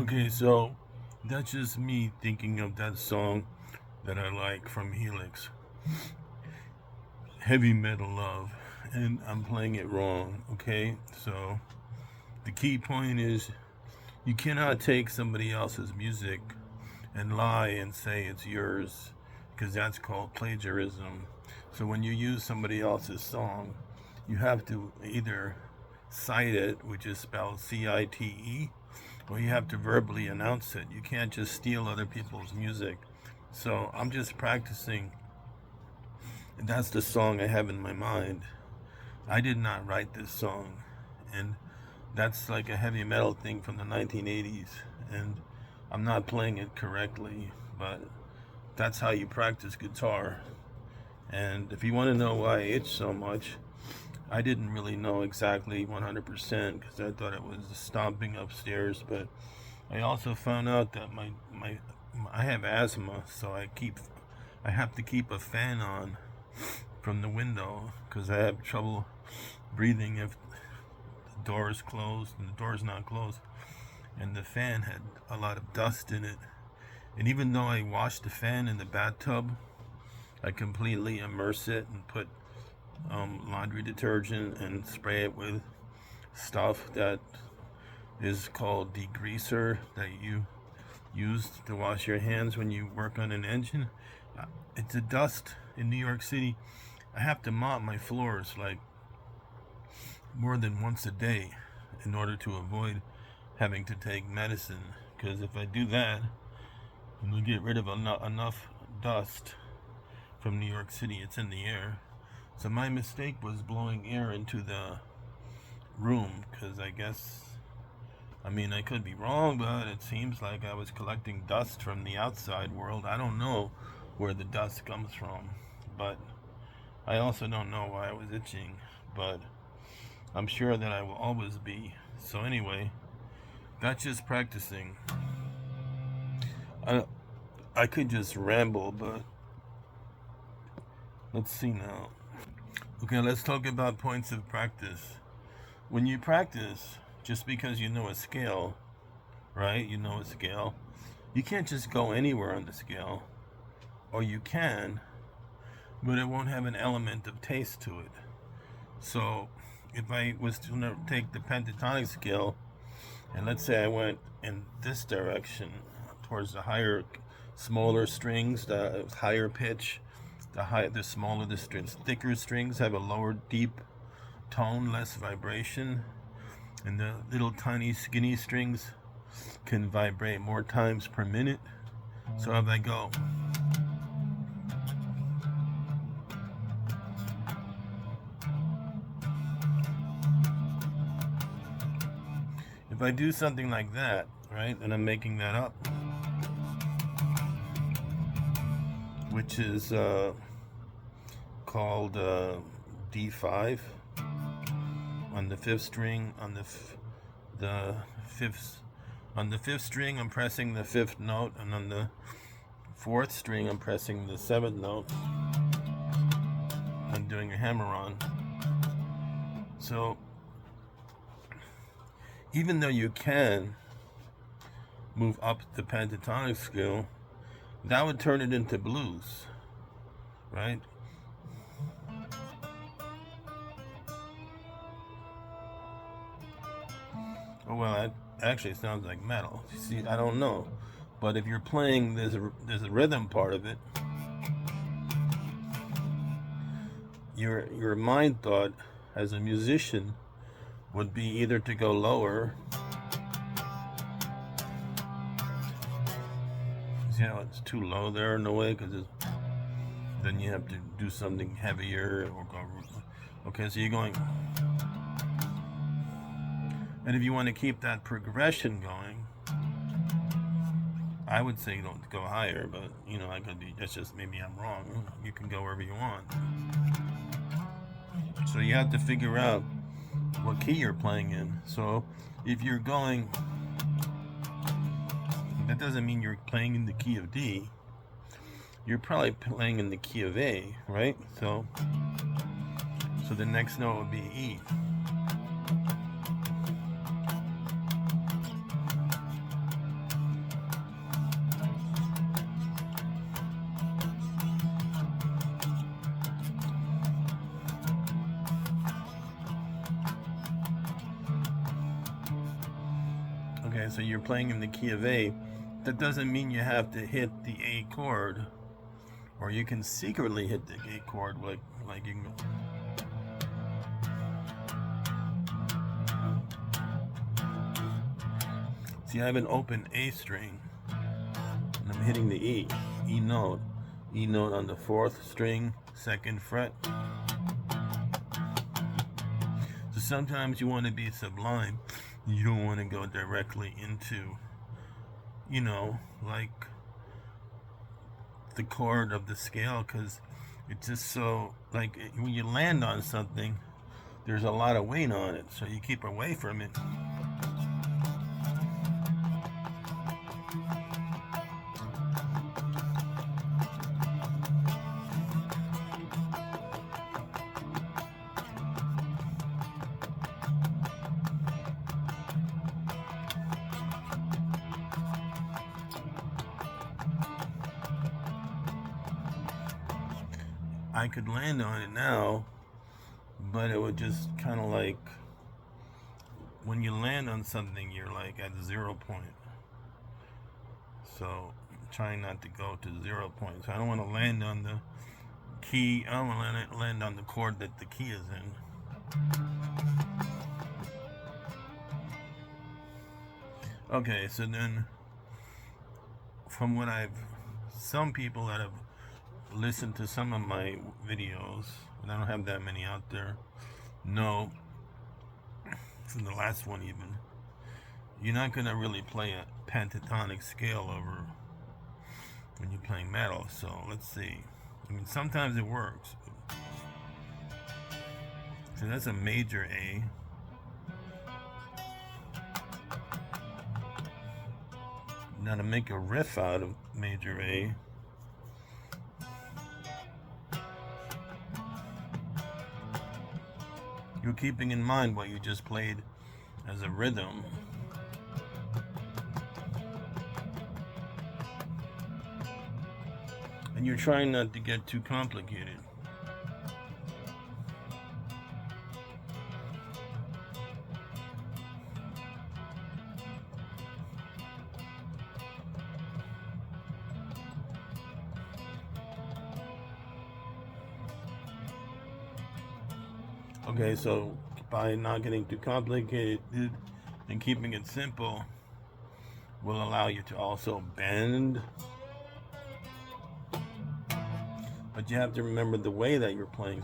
Okay, so that's just me thinking of that song that I like from Helix, Heavy Metal Love, and I'm playing it wrong, okay? So the key point is you cannot take somebody else's music and lie and say it's yours because that's called plagiarism. So when you use somebody else's song, you have to either cite it, which is spelled CITE, or you have to verbally announce it. You can't just steal other people's music. So I'm just practicing. That's the song I have in my mind. I did not write this song, and that's like a heavy metal thing from the 1980s, and I'm not playing it correctly, but that's how you practice guitar. And if you want to know why I itch so much, I didn't really know exactly 100% because I thought it was stomping upstairs, but I also found out that I have asthma, so I have to keep a fan on from the window because I have trouble breathing if the door is closed and the door is not closed. And the fan had a lot of dust in it. And even though I washed the fan in the bathtub, I completely immerse it and put laundry detergent and spray it with stuff that is called degreaser that you use to wash your hands when you work on an engine. It's a dust in New York City. I have to mop my floors like more than once a day in order to avoid having to take medicine. Because if I do that, I'm going to get rid of enough dust from New York City. It's in the air. So my mistake was blowing air into the room because I could be wrong, but it seems like I was collecting dust from the outside world. I don't know where the dust comes from, but I also don't know why I was itching, but I'm sure that I will always be. So anyway, that's just practicing. I could just ramble, but let's see now. Okay, let's talk about points of practice. When you practice, just because you know a scale, right? You know a scale. You can't just go anywhere on the scale. Or you can, but it won't have an element of taste to it. So if I was to take the pentatonic scale, and let's say I went in this direction towards the higher, smaller strings, the higher pitch, the smaller the strings, thicker strings have a lower deep tone, less vibration, and the little tiny skinny strings can vibrate more times per minute. So if I go, if I do something like that, right, and I'm making that up, which is called D5 on the fifth string. The fifth on the fifth string, I'm pressing the fifth note, and on the fourth string, I'm pressing the seventh note. I'm doing a hammer on. So even though you can move up the pentatonic scale, that would turn it into blues, right? Oh well, that actually sounds like metal. See, I don't know, but if you're playing, there's a rhythm part of it. Your mind thought as a musician would be either to go lower. See how it's too low there in a way, because then you have to do something heavier or go. Okay, so you're going. And if you want to keep that progression going, I would say don't go higher, but I could be, that's just, maybe I'm wrong. You can go wherever you want. So you have to figure out what key you're playing in. So if you're going, that doesn't mean you're playing in the key of D. You're probably playing in the key of A, right? So the next note would be E. Okay, so you're playing in the key of A. That doesn't mean you have to hit the A chord, or you can secretly hit the A chord, like you can. See, I have an open A string, and I'm hitting the E note, E note on the 4th string, 2nd fret. So sometimes you want to be sublime. You don't want to go directly into, like the chord of the scale, because it's just so, like, when you land on something, there's a lot of weight on it, so you keep away from it. I could land on it now, but it would just kind of like, when you land on something, you're like at 0 point. So I'm trying not to go to 0 point. So I don't want to land on the key. I don't want to land on the chord that the key is in. Okay, so then from what some people that have listened to some of my videos, and I don't have that many out there, know, from the last one even, you're not going to really play a pentatonic scale over when you're playing metal. So let's see. I mean, sometimes it works. So that's a major A. Now to make a riff out of major A, you're keeping in mind what you just played as a rhythm. And you're trying not to get too complicated. Okay, so by not getting too complicated and keeping it simple will allow you to also bend. But you have to remember the way that you're playing.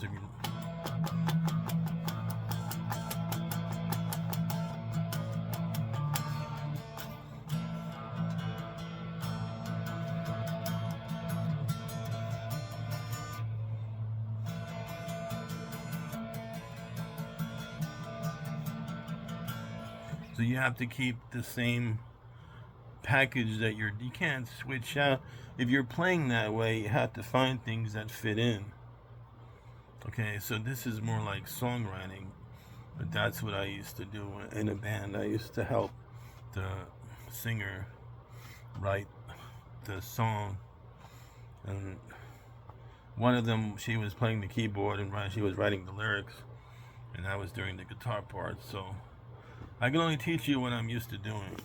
So you have to keep the same package that you can't switch out. If you're playing that way, you have to find things that fit in. Okay, so this is more like songwriting, but that's what I used to do in a band. I used to help the singer write the song, and one of them, she was playing the keyboard and she was writing the lyrics, and I was doing the guitar part. So I can only teach you what I'm used to doing.